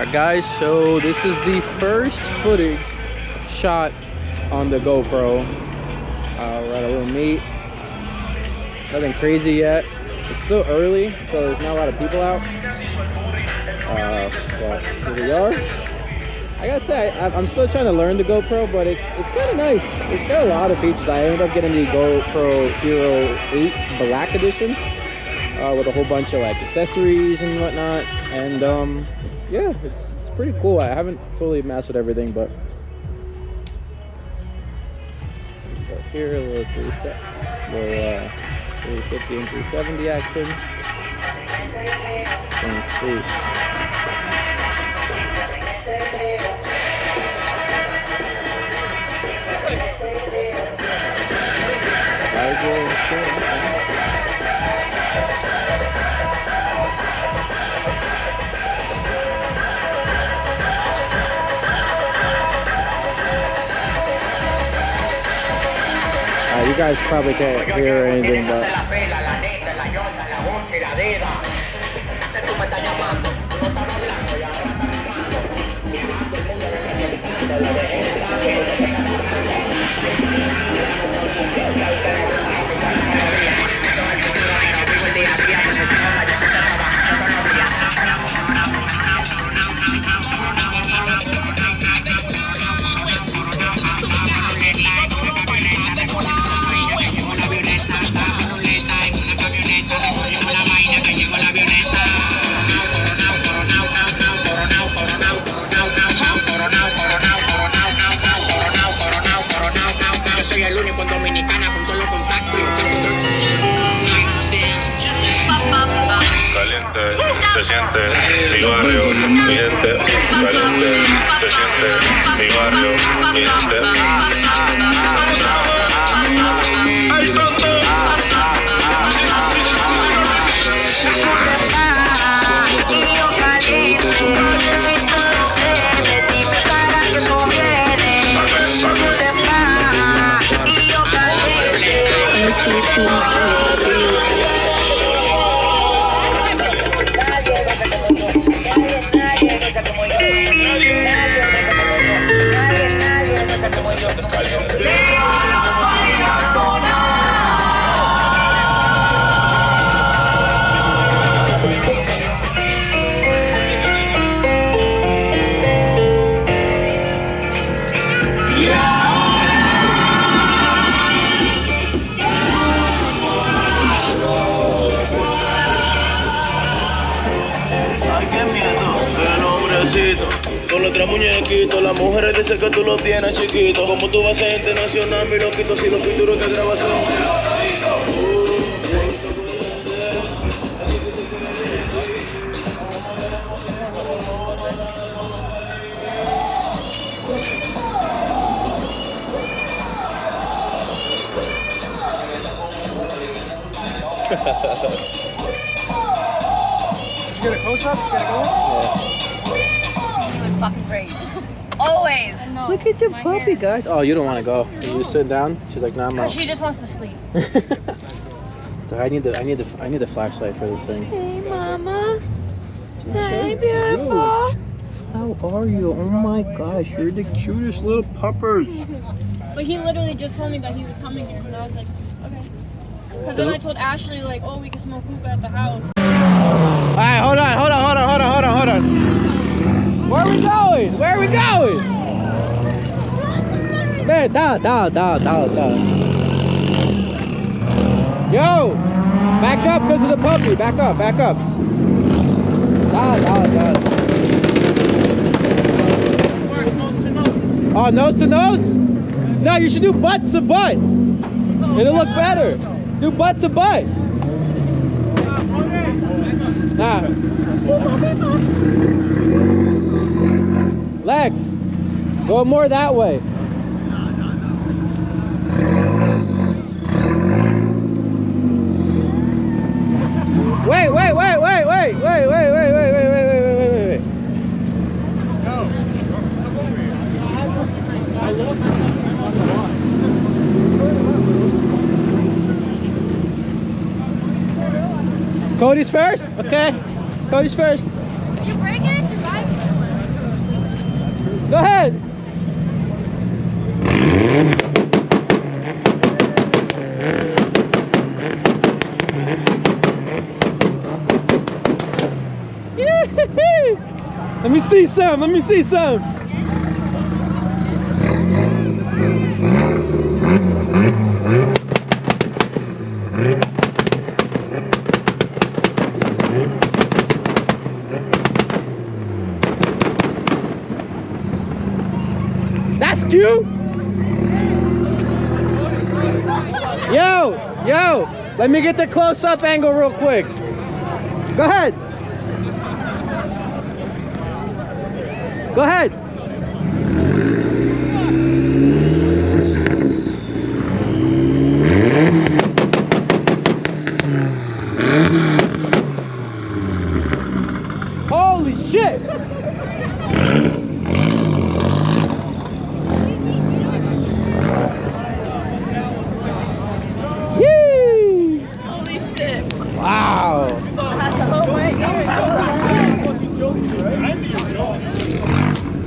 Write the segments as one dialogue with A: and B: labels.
A: Alright guys, so this is the first footage shot on the GoPro. We're at a little meet. Nothing crazy yet. It's still early, so there's not a lot of people out. But here we are. I gotta say, I'm still trying to learn the GoPro, but it's kind of nice. It's got a lot of features. I ended up getting the GoPro Hero 8 Black Edition with a whole bunch of like accessories and whatnot. And yeah, it's pretty cool. I haven't fully mastered everything, but some stuff here, a little 350 and 370 action. It's sweet. You guys probably can't hear anything, but
B: se siente mi barrio, mi gente, caliente, se siente mi barrio, mi gente.
C: Con nuestra muñequito, las mujeres dicen que tú lo tienes chiquito. Como tú vas a ser internacional, mi loquito, si los futuros que grabación.
D: Did you get a close-up? Did you get a go?
A: Yeah.
E: Fucking great. Always.
A: Look at the puppy, guys. Oh, you don't want to go. You just sit down. She's like, no, I'm out.
E: She just wants to sleep.
A: I need the flashlight for this thing.
E: Hey, Mama. Hey, beautiful.
A: How are you? Oh my gosh, you're the cutest little puppers.
E: But he literally just told me that he was coming here, and I was like, okay. Because then I told Ashley, like, oh, we can smoke hookah at the house.
A: Alright, hold on. Where are we going? Man, down. Yo! Back up because of the puppy. Back up. Down. Oh, nose to nose? No, you should do butt to butt. It'll look better. Do butt to butt. Nah. Legs. Go more that way. Wait. Cody's first? Okay. Cody's first.
E: You bring it? Your bike?
A: Go ahead. Let me see some. Let me see some. That's cute. Yo, let me get the close-up angle real quick. Go ahead. Go ahead. Holy shit. Yee!
E: Holy shit.
A: Wow.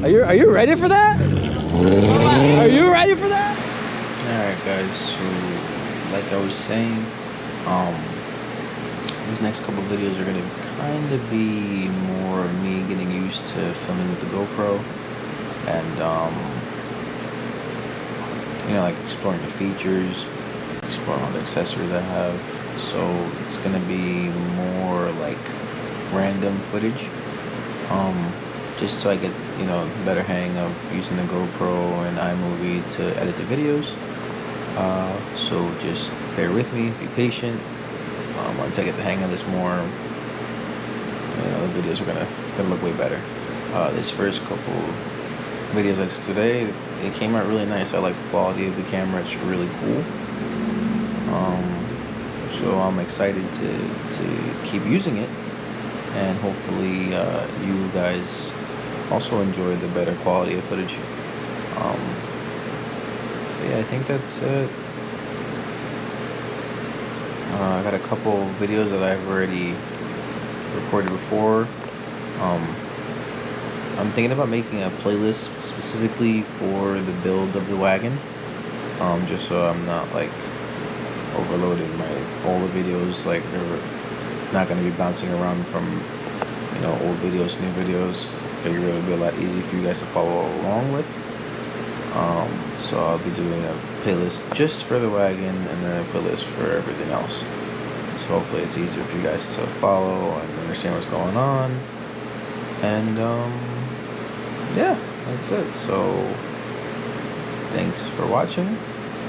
A: Are you ready for that? Are you ready for that?
D: Alright guys, so like I was saying, these next couple videos are gonna kind of be more of me getting used to filming with the GoPro and you know, like exploring the features, exploring all the accessories I have. So it's gonna be more like random footage, just so I get, you know, better hang of using the GoPro and iMovie to edit the videos. So just bear with me, be patient. Once I get the hang of this more, you know, the videos are gonna look way better. This first couple videos I took today, it came out really nice. I like the quality of the camera; it's really cool. So I'm excited to keep using it, and hopefully you guys also enjoy the better quality of footage. So yeah, I think that's it. I got a couple videos that I've already recorded before. I'm thinking about making a playlist specifically for the build of the wagon, just so I'm not like overloaded. All the videos, like they're not going to be bouncing around from, you know, old videos to new videos. I figure it would be a lot easier for you guys to follow along with. So I'll be doing a playlist just for the wagon and then a playlist for everything else. So hopefully it's easier for you guys to follow and understand what's going on. And yeah, that's it. So thanks for watching.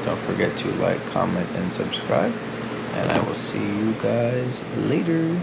D: Don't forget to like, comment, and subscribe. And I will see you guys later.